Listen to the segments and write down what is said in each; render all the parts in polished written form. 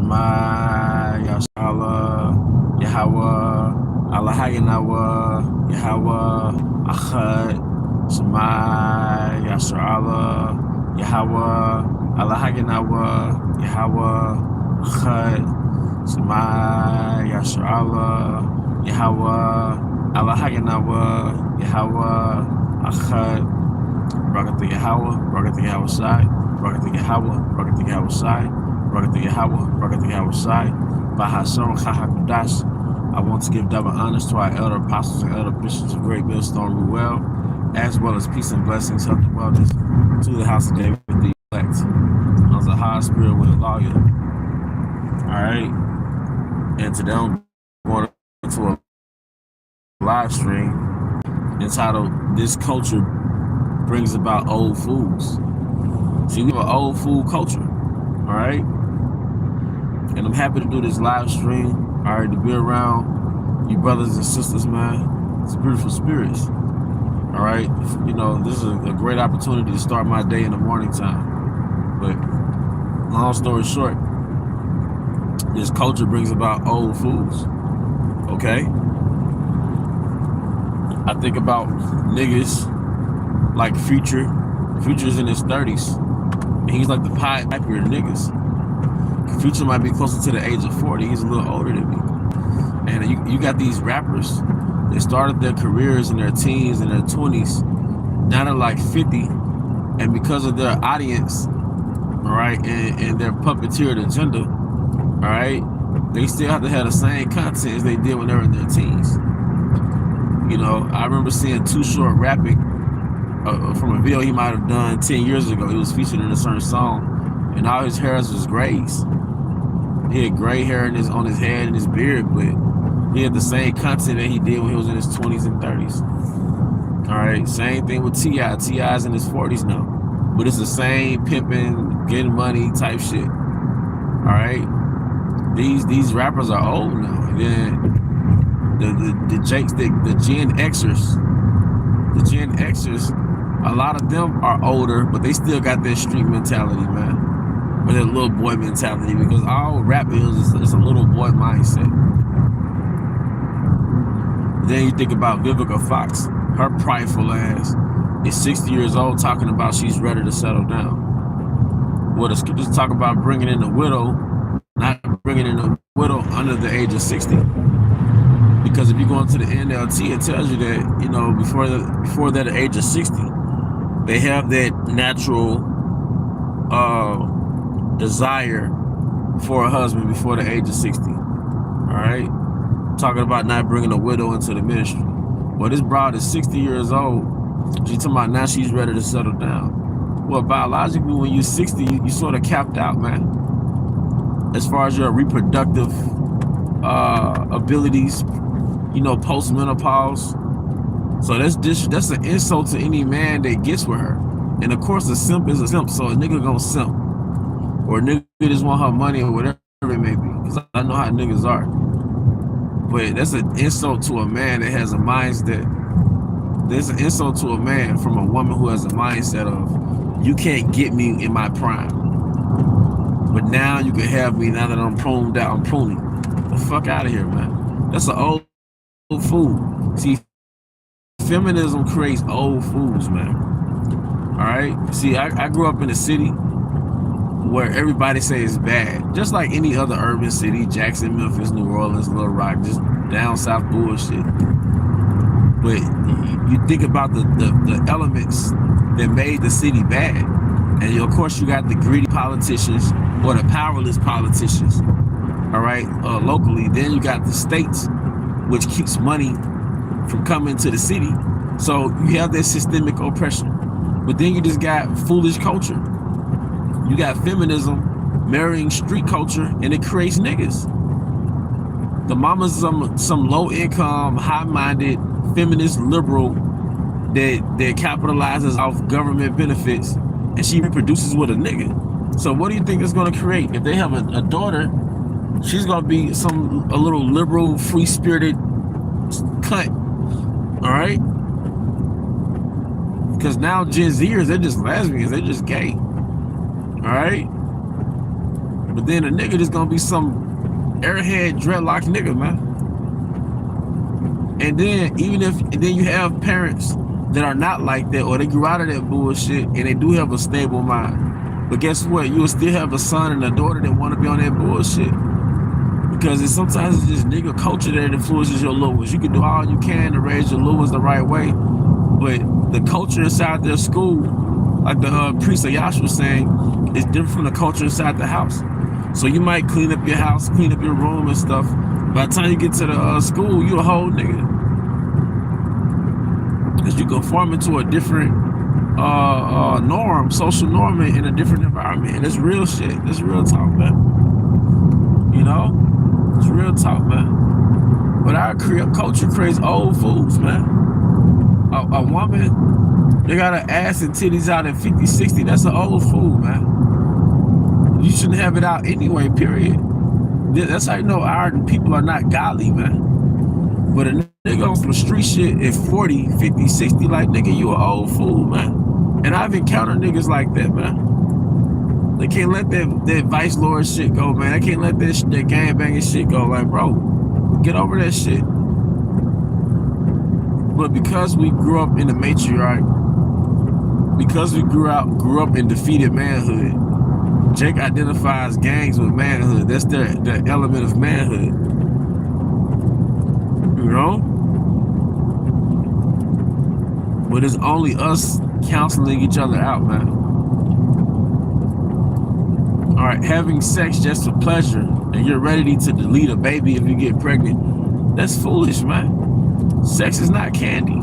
Shema Yashala Yahweh Allah Hayanawa Yahweh Achad Shema Yashala Yahweh Allah Hayanawa Yahweh Achad Shema Yashala Yahweh Allah Hayanawa Yahweh Achad Barakatha Yahweh, Barakatha Yahweh Shai, Barakatha Yahweh, Barakatha Yahweh Shai, Barakatha Yahweh, Barakatha Yahweh Shai, Bahashon Chahakudash. I want to give double honors to our elder apostles and elder bishops of Great Millstone Ruel, as well as peace and blessings, health and wellness to the house of David the elect. I was a high spirit with a lawyer. Alright. And today I'm going to a live stream entitled This Culture Brings About Old Fools. See, we have an old fool culture, all right? And I'm happy to do this live stream, all right, to be around you brothers and sisters, man. It's beautiful spirits, all right? You know, this is a great opportunity to start my day in the morning time. But long story short, this culture brings about old fools, okay? I think about niggas like Future's in his 30s, and he's like the piper of niggas. Future might be closer to the age of 40. He's a little older than me. And you got these rappers that started their careers in their teens and their 20s. Now they're like 50, and because of their audience, all right, and their puppeteered agenda, all right, they still have to have the same content as they did when they were in their teens. You know, I remember seeing Too Short rapping from a video he might have done 10 years ago. He was featured in a certain song, and all his hairs was grays. He had gray hair on his head and his beard, but he had the same content that he did when he was in his 20s and 30s. All right, same thing with T.I. T.I.'s in his 40s now, but it's the same pimping, getting money type shit. All right, these rappers are old now. And then the Gen Xers, a lot of them are older, but they still got their street mentality, man, or their little boy mentality, because all rap is a little boy mindset. Then you think about Vivica Fox, her prideful ass is 60 years old talking about she's ready to settle down. Well, the scriptures talk about bringing in a widow, not bringing in a widow under the age of 60. Because if you go into the NLT, it tells you that, you know, before that age of 60, they have that natural desire for a husband before the age of 60. All right, talking about not bringing a widow into the ministry. Well, this broad is 60 years old. She's talking about now she's ready to settle down. Well, biologically, when you're 60, you sort of capped out, man, as far as your reproductive abilities, you know, post-menopause. So that's an insult to any man that gets with her. And of course, a simp is a simp, so a nigga gonna simp. Or a nigga just want her money or whatever it may be, because I know how niggas are. But that's an insult to a man that has a mindset. There's an insult to a man from a woman who has a mindset of, you can't get me in my prime, but now you can have me now that I'm pruned out, I'm pruning. The fuck out of here, man. That's an old fool. See, feminism creates old fools, man. All right. See, I grew up in a city where everybody says it's bad, just like any other urban city, Jackson, Memphis, New Orleans, Little Rock, just down south bullshit. But you think about the elements that made the city bad, and of course you got the greedy politicians or the powerless politicians. All right, locally. Then you got the states, which keeps money from coming to the city. So you have that systemic oppression. But then you just got foolish culture. You got feminism marrying street culture, and it creates niggas. The mama's some low-income, high-minded, feminist liberal that capitalizes off government benefits, and she reproduces with a nigga. So what do you think it's going to create? If they have a daughter, she's going to be a little liberal, free-spirited cunt. All right? Because now Gen Zers, they're just lesbians, they're just gay. All right? But then a nigga just gonna be some airhead dreadlock nigga, man. And then then you have parents that are not like that, or they grew out of that bullshit and they do have a stable mind. But guess what? You will still have a son and a daughter that want to be on that bullshit. Because sometimes it's just nigga culture that influences your little ones. You can do all you can to raise your little ones the right way, but the culture inside their school, like the priest Ayash was saying, is different from the culture inside the house. So you might clean up your house, clean up your room and stuff. By the time you get to the school, you a whole nigga. Because you conform into a different norm, social norm in a different environment. And it's real shit. It's real talk, man. You know? It's real talk, man. But our culture creates old fools, man. A woman, they got her ass and titties out at 50, 60, that's an old fool, man. You shouldn't have it out anyway, period. That's how you know our people are not godly, man. But a nigga on some street shit at 40, 50, 60, like, nigga, you an old fool, man. And I've encountered niggas like that, man. They can't let that vice lord shit go, man. They can't let that gangbanging shit go. Like, bro, get over that shit. But because we grew up in the matriarch, because we grew up in defeated manhood, Jake identifies gangs with manhood. That's the element of manhood. You know? But it's only us counseling each other out, man. All right, having sex just for pleasure and you're ready to delete a baby if you get pregnant, that's foolish, man. Sex is not candy.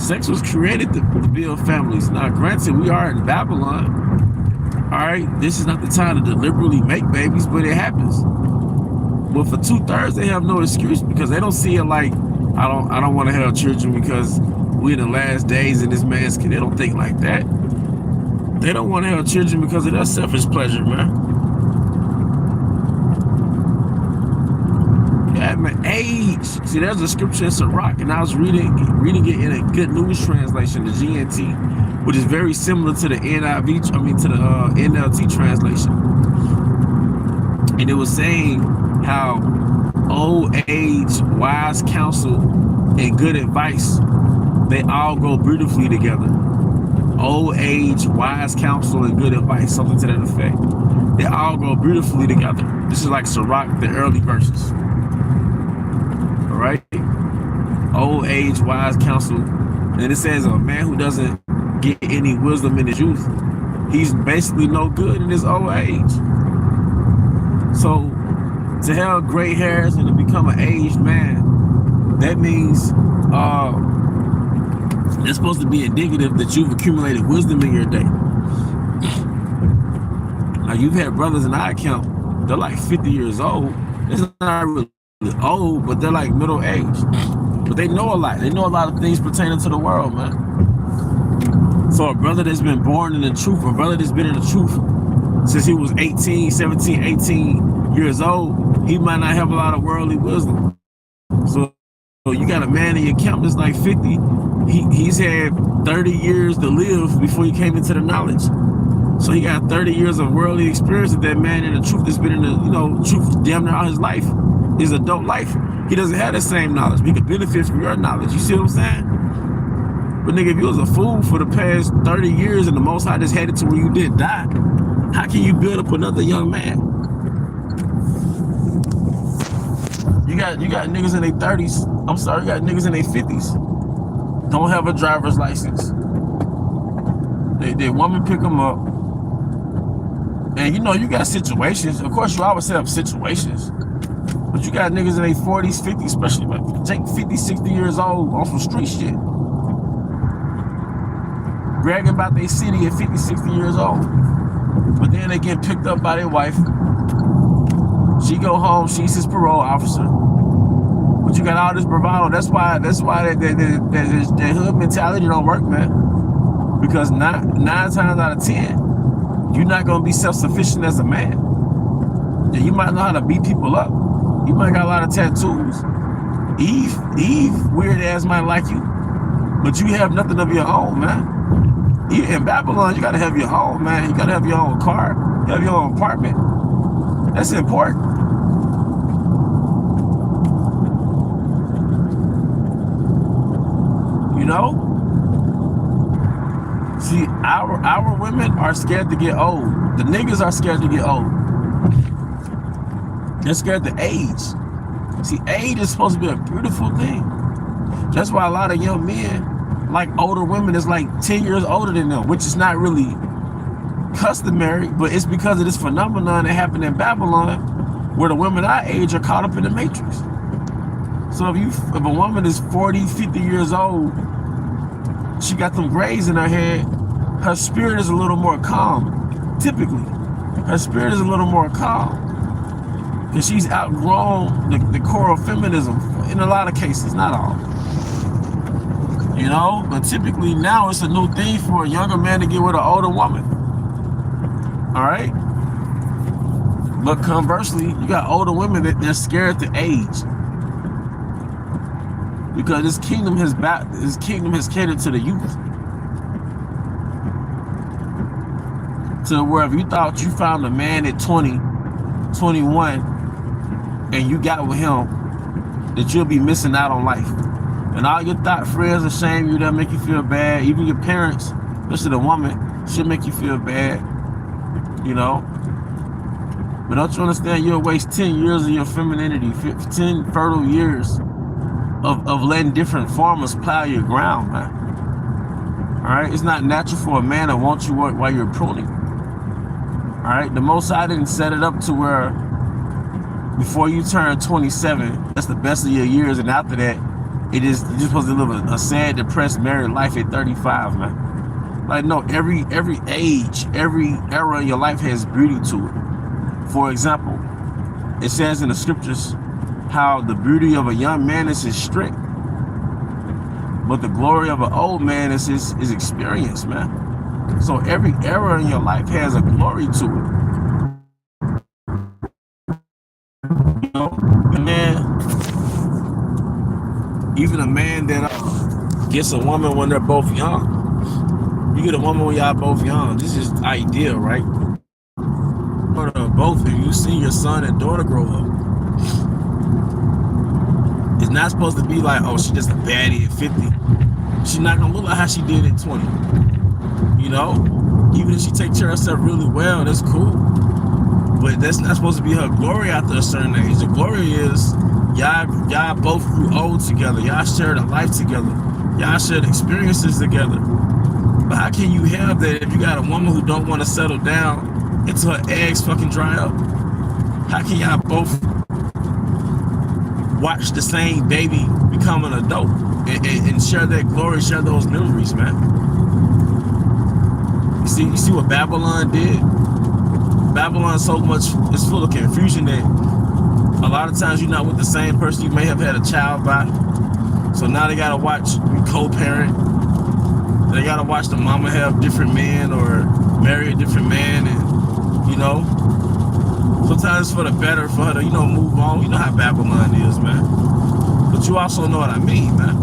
Sex was created to build families. Now, granted, we are in Babylon. All right, this is not the time to deliberately make babies, but it happens. But for 2/3, they have no excuse because they don't see it like, I don't want to have children because we're in the last days and this man's kid. They don't think like that. They don't want to have children because of their selfish pleasure, man. Yeah, man, age. See, there's a scripture in Sirach, and I was reading it in a Good News translation, the GNT, which is very similar to the NLT translation. And it was saying how old age, wise counsel, and good advice, they all go beautifully together. Old age, wise counsel, and good advice, something to that effect. They all go beautifully together. This is like Sirach, the early verses. All right? Old age, wise counsel. And it says a man who doesn't get any wisdom in his youth, he's basically no good in his old age. So to have gray hairs and to become an aged man, that means it's supposed to be indicative that you've accumulated wisdom in your day. Now, you've had brothers in our account, they're like 50 years old. It's not really old, but they're like middle aged. But they know a lot. They know a lot of things pertaining to the world, man. So a brother that's been born in the truth, a brother that's been in the truth since he was 18, 17, 18 years old, he might not have a lot of worldly wisdom. So you got a man in your camp that's like 50. He's had 30 years to live before he came into the knowledge. So he got 30 years of worldly experience that man in the truth that's been in the, truth damn near all his life, his adult life. He doesn't have the same knowledge. He could benefit from your knowledge. You see what I'm saying? But nigga, if you was a fool for the past 30 years and the Most High just had it to where you didn't die, how can you build up another young man? You got niggas in their 30s. I'm sorry, you got niggas in their 50s. Don't have a driver's license. They woman pick them up. And you got situations. Of course, you always have situations. But you got niggas in their 40s, 50s, especially like take 50, 60 years old on some street shit. Bragging about their city at 50, 60 years old. But then they get picked up by their wife. She go home, she's his parole officer. But you got all this bravado. That's why that hood mentality don't work, man. Because nine times out of 10, you're not gonna be self-sufficient as a man. Yeah, you might know how to beat people up. You might got a lot of tattoos. Eve, weird ass might like you, but you have nothing of your own, man. In Babylon, you gotta have your own, man. You gotta have your own car. Have your own apartment. That's important. You know? See, our women are scared to get old. The niggas are scared to get old. They're scared to age. See, age is supposed to be a beautiful thing. That's why a lot of young men like older women that's like 10 years older than them, which is not really customary, but it's because of this phenomenon that happened in Babylon, where the women our age are caught up in the matrix. So if a woman is 40, 50 years old, she got them grays in her head, her spirit is a little more calm. Typically, her spirit is a little more calm because she's outgrown the core of feminism in a lot of cases, not all. You know, but typically now it's a new thing for a younger man to get with an older woman. All right? But conversely, you got older women that they're scared to age. Because this kingdom has catered to the youth. To wherever you thought you found a man at 20, 21, and you got with him, that you'll be missing out on life. And all your thought friends will shame you, they'll make you feel bad. Even your parents, especially the woman, should make you feel bad. You know? But don't you understand, you'll waste 10 years of your femininity, 10 fertile years of letting different farmers plow your ground, man. Alright? It's not natural for a man to want you while you're pruning. Alright? The Most High didn't set it up to where before you turn 27, that's the best of your years, and after that, you're supposed to live a sad, depressed, married life at 35, man. Like, no, every age, every era in your life has beauty to it. For example, it says in the scriptures how the beauty of a young man is his strength, but the glory of an old man is his experience, man. So every era in your life has a glory to it. You know, even a man that gets a woman when they're both young. You get a woman when y'all both young. This is ideal, right? Both, if you see your son and daughter grow up, it's not supposed to be like, oh, she's just a baddie at 50. She's not gonna look like how she did at 20. You know? Even if she takes care of herself really well, that's cool. But that's not supposed to be her glory after a certain age. The glory is y'all both grew old together. Y'all shared a life together. Y'all shared experiences together. But how can you have that if you got a woman who don't want to settle down until her eggs fucking dry up? How can y'all both watch the same baby become an adult and share that glory, share those memories, man? You see what Babylon did? Babylon so much is full of confusion that a lot of times you're not with the same person you may have had a child by. So now they gotta watch you co-parent. They gotta watch the mama have different men or marry a different man, and you know, sometimes it's for the better for her to, you know, move on. You know how Babylon is, man. But you also know what I mean, man.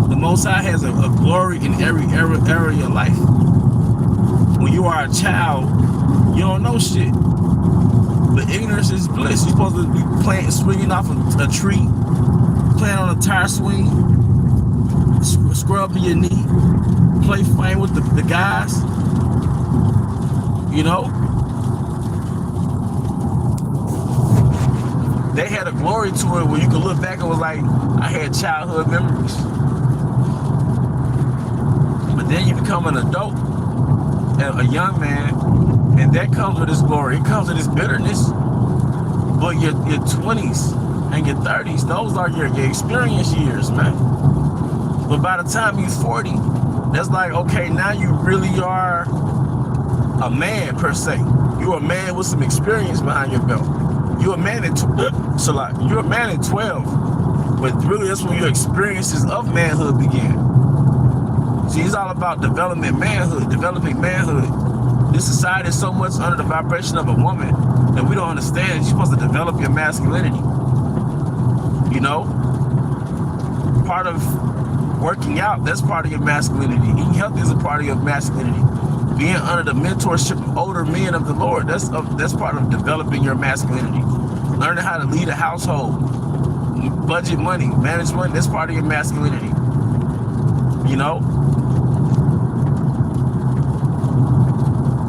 The Most High has a glory in every era of your life. When you are a child, you don't know shit. But ignorance is bliss. You're supposed to be swinging off a tree, playing on a tire swing, scrubbing your knee, play fighting with the guys. You know? They had a glory to it where you could look back and was like, I had childhood memories. But then you become an adult, a young man, and that comes with its glory. It comes with its bitterness. But your 20s and your 30s, those are your experience years, man. But by the time you're 40, that's like, okay, now you really are a man per se. You're a man with some experience behind your belt. You're a man at you're a man at 12, but really that's when your experiences of manhood began. See, it's all about developing manhood. This society is so much under the vibration of a woman that we don't understand. You're supposed to develop your masculinity. You know? Part of working out, that's part of your masculinity. Eating healthy is a part of your masculinity. being under the mentorship of older men of the Lord. That's part of developing your masculinity. Learning how to lead a household, budget money, manage money. That's part of your masculinity. You know.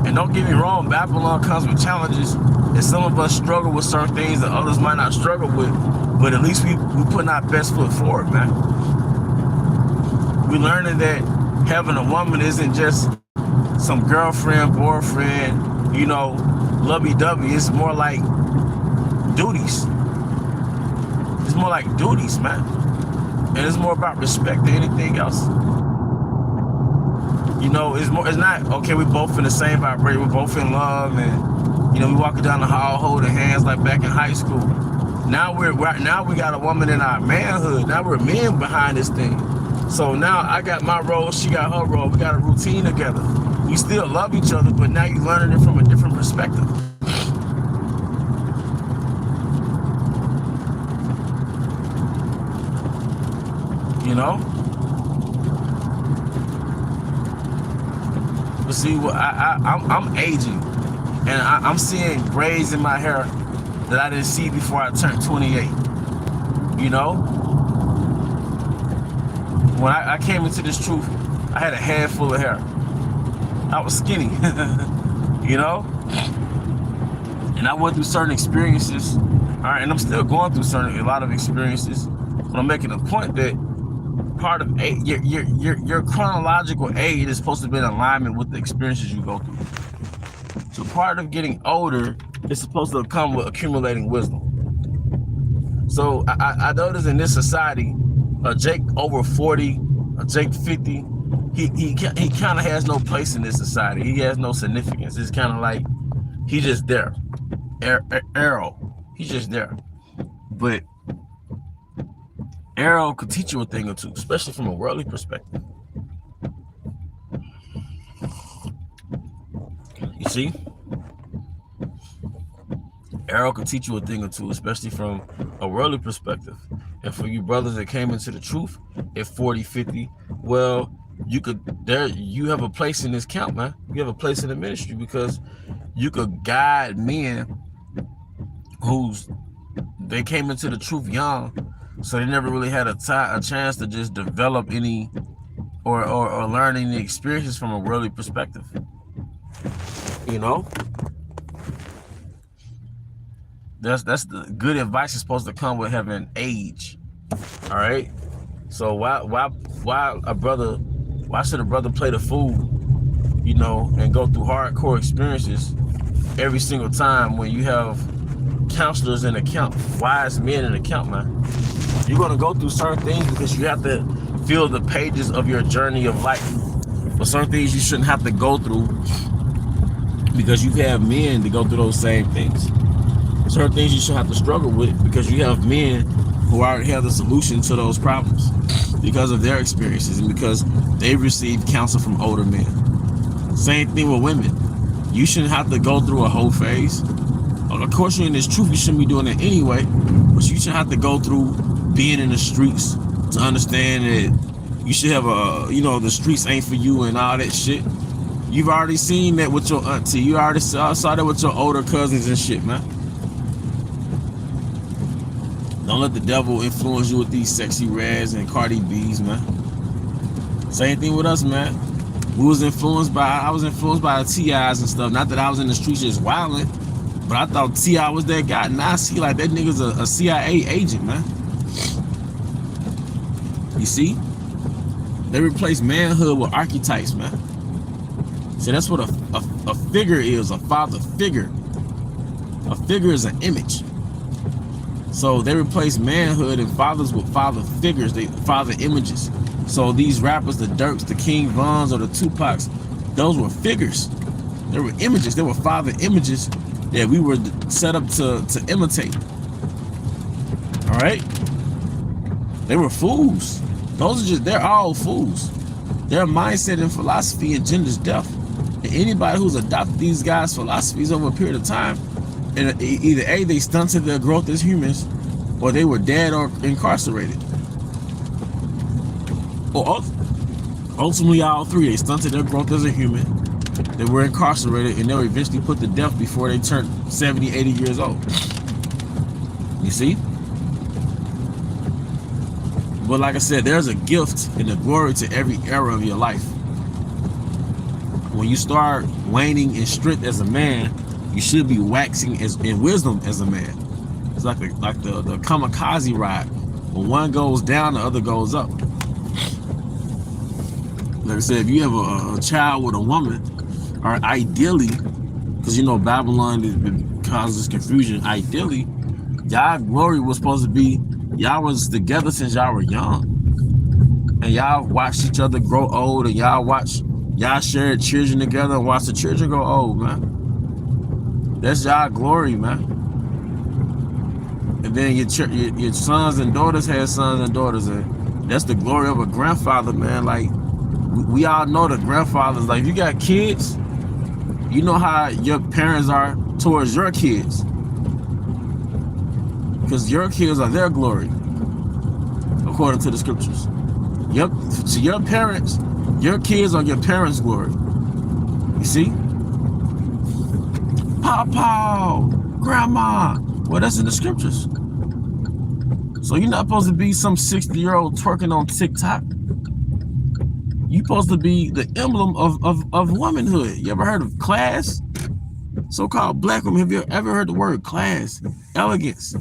And don't get me wrong, Babylon comes with challenges, and some of us struggle with certain things that others might not struggle with. But at least we putting our best foot forward, man. We're learning that having a woman isn't just some girlfriend, boyfriend, you know, lovey-dovey. It's more like duties. It's more like duties, man. And it's more about respect than anything else. You know, it's not, okay, we're both in the same vibration, we're both in love, and, you know, we walking down the hall holding hands like back in high school. Now we got a woman in our manhood. Now we're men behind this thing. So now I got my role, she got her role. We got a routine together. We still love each other, but now you're learning it from a different perspective. You know? But see, I'm aging, and I'm seeing grays in my hair that I didn't see before I turned 28. You know? When I came into this truth, I had a head full of hair. I was skinny, you know? And I went through certain experiences, all right, and I'm still going through a lot of experiences, but I'm making a point that part of your chronological age is supposed to be in alignment with the experiences you go through. So part of getting older is supposed to come with accumulating wisdom. So I notice in this society, a Jake over 40, a Jake 50, he kind of has no place in this society. He has no significance. It's kind of like he's just there. Arrow, he's just there. But Arrow could teach you a thing or two, especially from a worldly perspective. You see? Arrow could teach you a thing or two, especially from a worldly perspective. And for you brothers that came into the truth at 40, 50, well, you have a place in this camp, man. You have a place in the ministry because you could guide men they came into the truth young, so they never really had a chance to just develop any or learn any experiences from a worldly perspective. You know? That's the good advice is supposed to come with having age. All right. So why should a brother play the fool, you know, and go through hardcore experiences every single time when you have counselors in the camp, wise men in the camp, man? You're gonna go through certain things because you have to fill the pages of your journey of life. But certain things you shouldn't have to go through because you have men to go through those same things. Certain things you should have to struggle with because you have men who already have the solution to those problems because of their experiences and because they've received counsel from older men. Same thing with women. You shouldn't have to go through a whole phase. Of course, you're in this truth, you shouldn't be doing it anyway, but you shouldn't have to go through being in the streets to understand that you should have the streets ain't for you and all that shit. You've already seen that with your auntie. You already saw that with your older cousins and shit, man. Don't let the devil influence you with these sexy Reds and Cardi B's, man. Same thing with us, man. I was influenced by the T.I.s and stuff. Not that I was in the streets just wilding, but I thought T.I. was that guy. Now I see like that nigga's a CIA agent, man. You see? They replace manhood with archetypes, man. See, that's what a figure is, a father figure. A figure is an image. So they replace manhood and fathers with father figures, father images. So these rappers, the Dirks, the King Vons, or the Tupacs, those were figures. They were images. They were father images that we were set up to imitate. All right? They were fools. They're all fools. Their mindset and philosophy engenders death. And anybody who's adopted these guys' philosophies over a period of time, and either A, they stunted their growth as humans, or they were dead or incarcerated. Or ultimately all three. They stunted their growth as a human, They were incarcerated, and they were eventually put to death before they turned 70, 80 years old. You see? But like I said, there's a gift and a glory to every era of your life. When you start waning in strength as a man, you should be waxing in wisdom as a man. It's like the kamikaze ride. When one goes down, the other goes up. Like I said, if you have a child with a woman, or ideally, because you know Babylon causes confusion, ideally, y'all glory was supposed to be, y'all was together since y'all were young. And y'all watched each other grow old, and y'all shared children together and watched the children grow old, man. That's y'all glory, man. And then your sons and daughters had sons and daughters, and that's the glory of a grandfather, man. Like, we all know the grandfathers, like, if you got kids, you know how your parents are towards your kids, because your kids are their glory, according to the scriptures. Yep, to your parents, your kids are your parents' glory. You see? Papa, grandma. Well, that's in the scriptures. So you're not supposed to be some 60-year-old twerking on TikTok. You're supposed to be the emblem of womanhood. You ever heard of class? So-called black women, have you ever heard the word class? Elegance.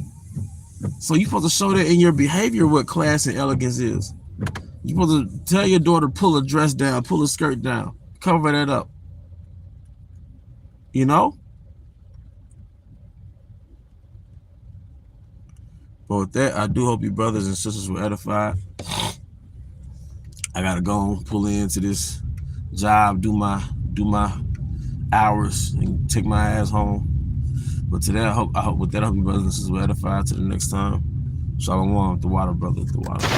So you're supposed to show that in your behavior what class and elegance is. You're supposed to tell your daughter, pull her dress down, pull her skirt down, cover that up. You know? But with that, I do hope you brothers and sisters were edified. I gotta go and pull into this job, do my hours, and take my ass home. But today, I hope with that, I hope you brothers and sisters were edified. To the next time, Shalom, the water brother, the water.